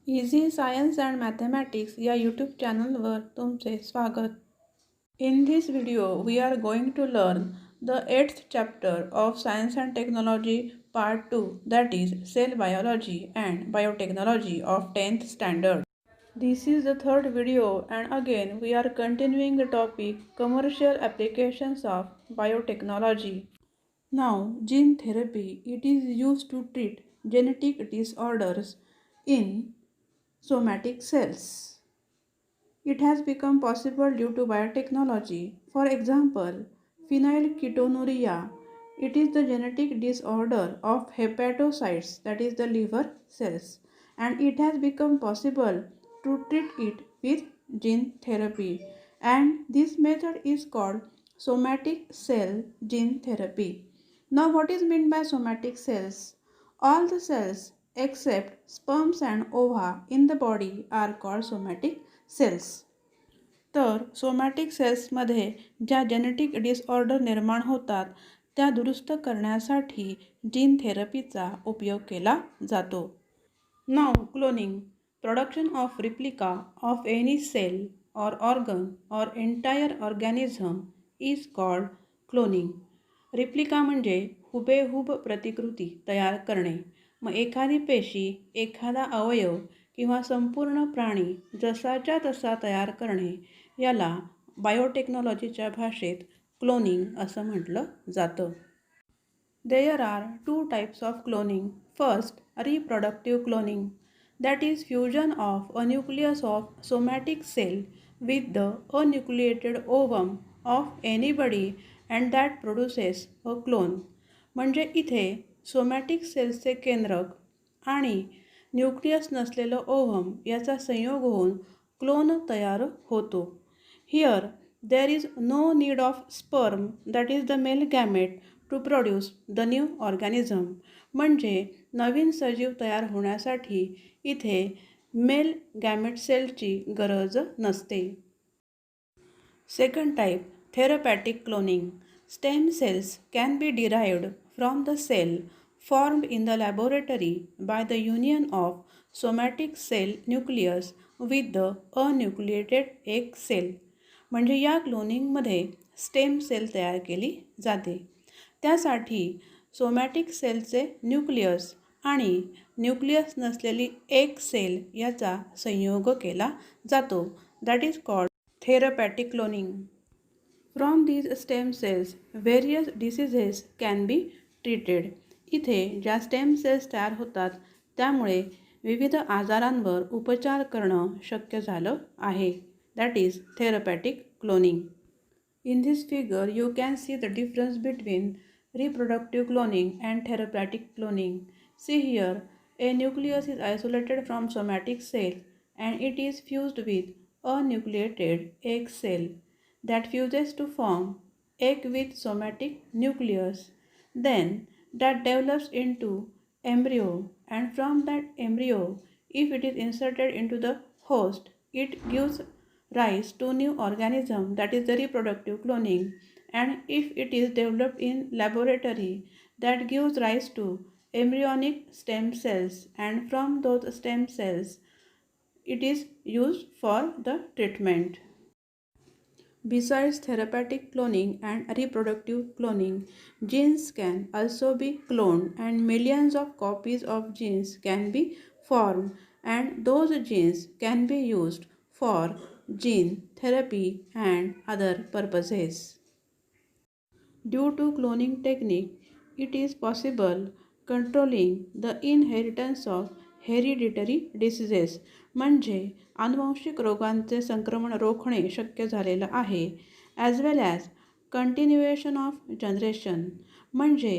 Easy science and mathematics या YouTube चॅनलवर तुमचे स्वागत. In this video, we are going to learn the 8th chapter of Science and Technology Part 2, that is Cell Biology and Biotechnology of 10th Standard. This is the third video, and again we are continuing the topic Commercial Applications of Biotechnology. Now, gene therapy, it is used to treat genetic disorders in somatic cells. It has become possible due to biotechnology. For example, phenylketonuria. It is the genetic disorder of hepatocytes, that is the liver cells, and it has become possible to treat it with gene therapy. And this method is called somatic cell gene therapy. Now, what is meant by somatic cells? All the cells except sperms and ova in the body are called somatic cells. तर somatic सेल्समध्ये ज्या genetic disorder निर्माण होतात त्या दुरुस्त करण्यासाठी gene थेरपीचा उपयोग केला जातो. Now cloning, production of replica of any cell or organ or entire organism is called cloning. Replica म्हणजे हुबेहूब प्रतिकृती तयार करणे. मग एखादी पेशी, एखादा अवयव किंवा संपूर्ण प्राणी जसाच्या तसा तयार करणे याला बायोटेक्नॉलॉजीच्या भाषेत क्लोनिंग असं म्हटलं जातं. There are 2 types of cloning. First, reproductive cloning, that is fusion of a nucleus of somatic cell with the enucleated ovum of anybody and that produces a clone. म्हणजे इथे सोमॅटिक सेल्सचे केंद्रक आणि न्यूक्लियस नसलेलं ovum याचा संयोग होऊन clone तयार होतो. Here there is no need of sperm, that is the male gamete, to produce the new organism. म्हणजे नवीन सजीव तयार होण्यासाठी इथे मेल गॅमेट सेलची गरज नसते. Second type, therapeutic cloning. Stem cells can be derived from the cell formed in the laboratory by the union of somatic cell nucleus with the अन्यूक्लिएटेड egg cell. म्हणजे या क्लोनिंगमध्ये स्टेम सेल तयार केली जाते. त्यासाठी somatic सेलचे न्यूक्लियस आणि nucleus नसलेली egg sale याचा संयोग केला जातो. That is called therapeutic cloning. From these stem cells various diseases can be treated. इथे ज्या स्टेम सेल्स तयार होतात त्यामुळे विविध आजारांवर उपचार करणं शक्य झालं आहे. That is therapeutic cloning. In this figure you can see the difference between reproductive cloning and therapeutic cloning. See here, a nucleus is isolated from somatic cell and it is fused with enucleated egg cell that fuses to form egg with somatic nucleus. Then that develops into embryo, and from that embryo, if it is inserted into the host, it gives rise to new organism, that is the reproductive cloning. And if it is developed in laboratory, that gives rise to embryonic stem cells, and from those stem cells it is used for the treatment. Besides therapeutic cloning and reproductive cloning, genes can also be cloned and millions of copies of genes can be formed, and those genes can be used for gene therapy and other purposes. Due to cloning technique, it is possible controlling the inheritance of hereditary diseases. म्हणजे आनुवंशिक रोगांचे संक्रमण रोखणे शक्य झालेलं आहे. As well as continuation of generation. म्हणजे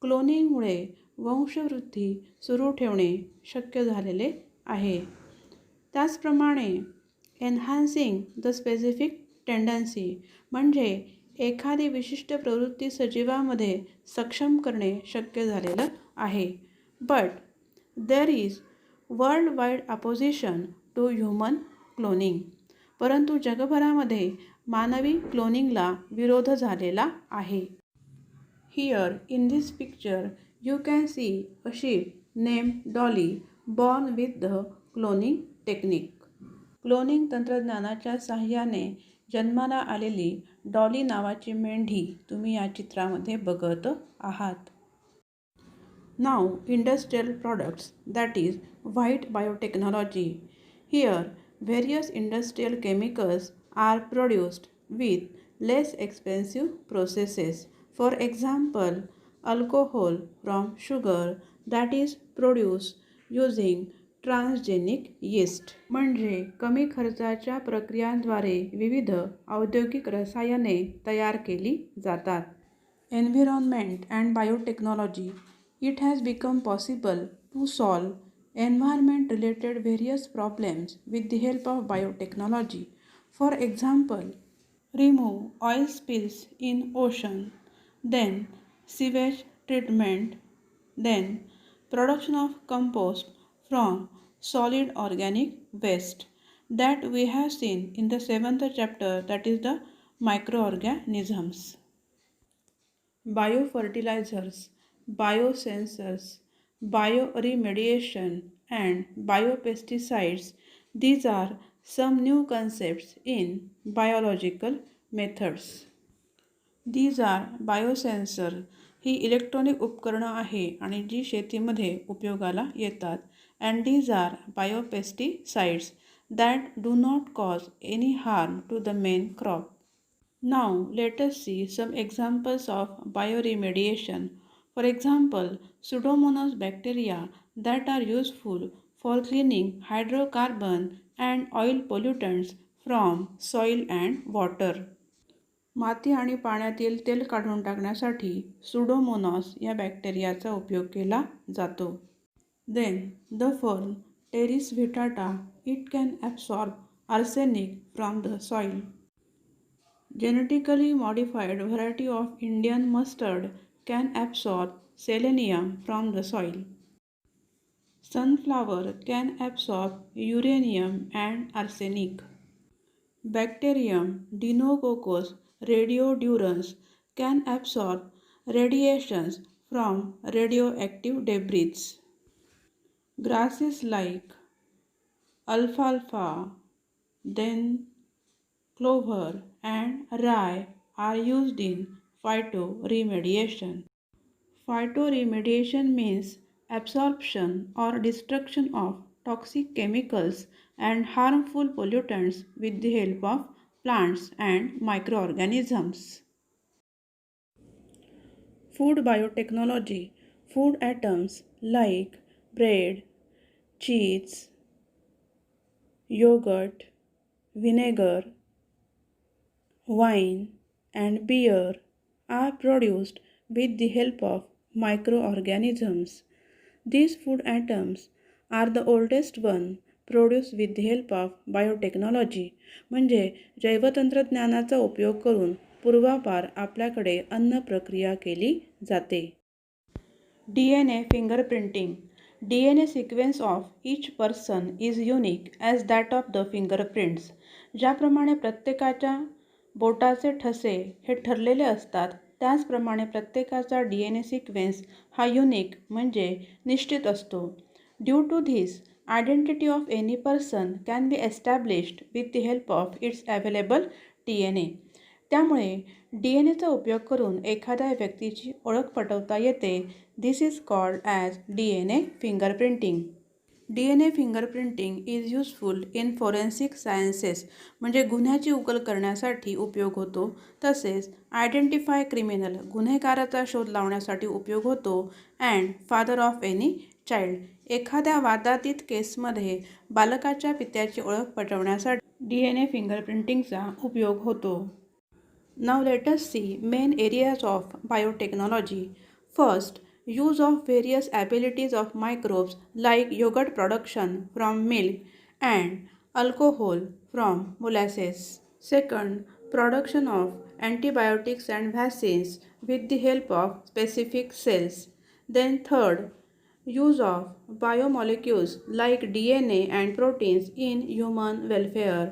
क्लोनिंगमुळे वंशवृद्धी सुरू ठेवणे शक्य झालेले आहे. त्याचप्रमाणे एन्हान्सिंग द स्पेसिफिक टेंडन्सी. म्हणजे एखादी विशिष्ट प्रवृत्ती सजीवामध्ये सक्षम करणे शक्य झालेलं आहे. But there is world wide opposition to human cloning. परंतु जगभरामध्ये मानवी क्लोनिंगला विरोध झालेला आहे. Here in this picture you can see a sheep named Dolly born with the cloning technique. Cloning तंत्रज्ञानाच्या साहाय्याने जन्माला आलेली डॉली नावाची मेंढी तुम्ही या चित्रामध्ये बघत आहात. Now industrial products, that is white biotechnology. Here various industrial chemicals are produced with less expensive processes. For example, alcohol from sugar that is produced using transgenic yeast. म्हणजे कमी खर्चाच्या प्रक्रियांद्वारे विविध औद्योगिक रसायने तयार केली जातात. Environment and biotechnology. It has become possible to solve environment-related various problems with the help of biotechnology. For example, remove oil spills in ocean, then sewage treatment, then production of compost from solid organic waste that we have seen in the 7th chapter, that is the microorganisms. Biofertilizers, biosensors, bioremediation and biopesticides, these are some new concepts in biological methods. These are biosensor. He electronic उपकरणं आहे आणि जी शेतीमध्ये उपयोगाला येतात. And these are biopesticides that do not cause any harm to the main crop. Now let us see some examples of bioremediation. For example, Pseudomonas bacteria that are useful for cleaning hydrocarbon and oil pollutants from soil and water. माती आणि पाण्यातील तेल काढून टाकण्यासाठी Pseudomonas या बॅक्टेरियाचा उपयोग केला जातो. Then the fern Pteris vittata, it can absorb arsenic from the soil. Genetically modified variety of Indian mustard can absorb selenium from the soil. Sunflower can absorb uranium and arsenic. Bacterium Deinococcus radiodurans can absorb radiations from radioactive debris. Grasses like alfalfa, then clover and rye are used in phytoremediation. Phytoremediation means absorption or destruction of toxic chemicals and harmful pollutants with the help of plants and microorganisms. Food biotechnology. Food atoms like bread, cheese, yogurt, vinegar, wine, and beer are produced with the help of microorganisms. These food atoms are the oldest one produced with the help of biotechnology. म्हणजे जैवतंत्रज्ञानाचा उपयोग करून पूर्वापार आपल्याकडे अन्न प्रक्रिया केली जाते. DNA fingerprinting. DNA sequence of each person is unique as that of the fingerprints. ज्याप्रमाणे प्रत्येकाच्या बोटाचे ठसे हे ठरलेले असतात, त्याचप्रमाणे प्रत्येकाचा DNA सिक्वेन्स हा युनिक म्हणजे निश्चित असतो. Due to this, identity of any person can be established with the help of its available DNA. त्यामुळे DNAचा उपयोग करून एखाद्या व्यक्तीची ओळख पटवता येते. This is called as DNA fingerprinting. DNA fingerprinting is useful in forensic sciences. म्हणजे गुन्ह्याची उकल करण्यासाठी उपयोग होतो. तसेच आयडेंटिफाय क्रिमिनल, गुन्हेगाराचा शोध लावण्यासाठी उपयोग होतो. And father of any child, एखाद्या वादातीत केसमध्ये बालकाच्या पित्याची ओळख पटवण्यासाठी DNA फिंगरप्रिंटिंगचा उपयोग होतो. Now let us see main areas of biotechnology. First, use of various abilities of microbes like yogurt production from milk and alcohol from molasses. Second, production of antibiotics and vaccines with the help of specific cells. Then third, use of biomolecules like DNA and proteins in human welfare.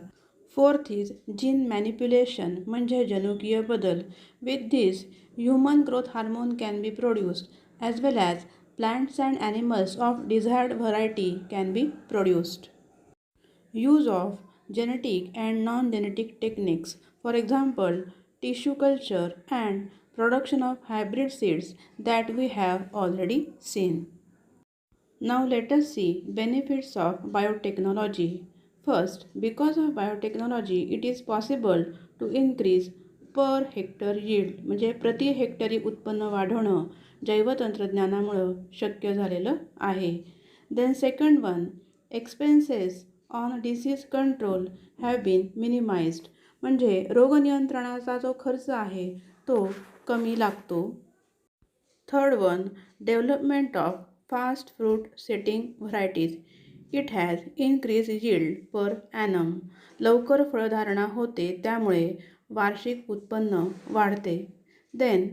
Fourth is gene manipulation म्हणजे जनुकीय बदल. With this, human growth hormone can be produced as well as plants and animals of desired variety can be produced. Use of genetic and non-genetic techniques, for example, tissue culture and production of hybrid seeds that we have already seen. Now let us see benefits of biotechnology. First, because of biotechnology, it is possible to increase per hectare yield म्हणजे प्रति हेक्टरी उत्पन्न वाढवणं जैवतंत्रज्ञानामुळं शक्य झालेलं आहे. Then second one, expenses on disease control have been minimized म्हणजे रोगनियंत्रणाचा जो खर्च आहे तो कमी लागतो. Third one, development of fast fruit setting varieties. It has increased yield per annum. लवकर फळधारणा होते त्यामुळे वार्षिक उत्पन्न वाढते. Then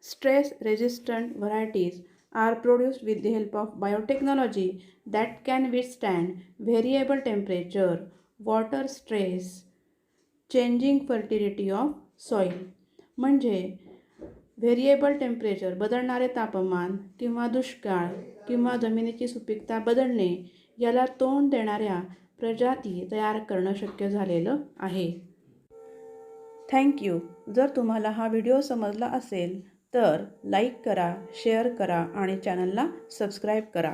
stress resistant varieties are produced with the help of biotechnology that can withstand variable temperature, water stress, changing fertility of soil. म्हणजे variable temperature बदलणारे तापमान किंवा दुष्काळ किंवा जमिनीची सुपीकता बदलणे याला तोंड देणाऱ्या प्रजाती तयार करणं शक्य झालेलं आहे. थँक्यू. जर तुम्हाला हा व्हिडिओ समजला असेल तर लाईक करा, शेअर करा आणि चॅनलला सबस्क्राईब करा.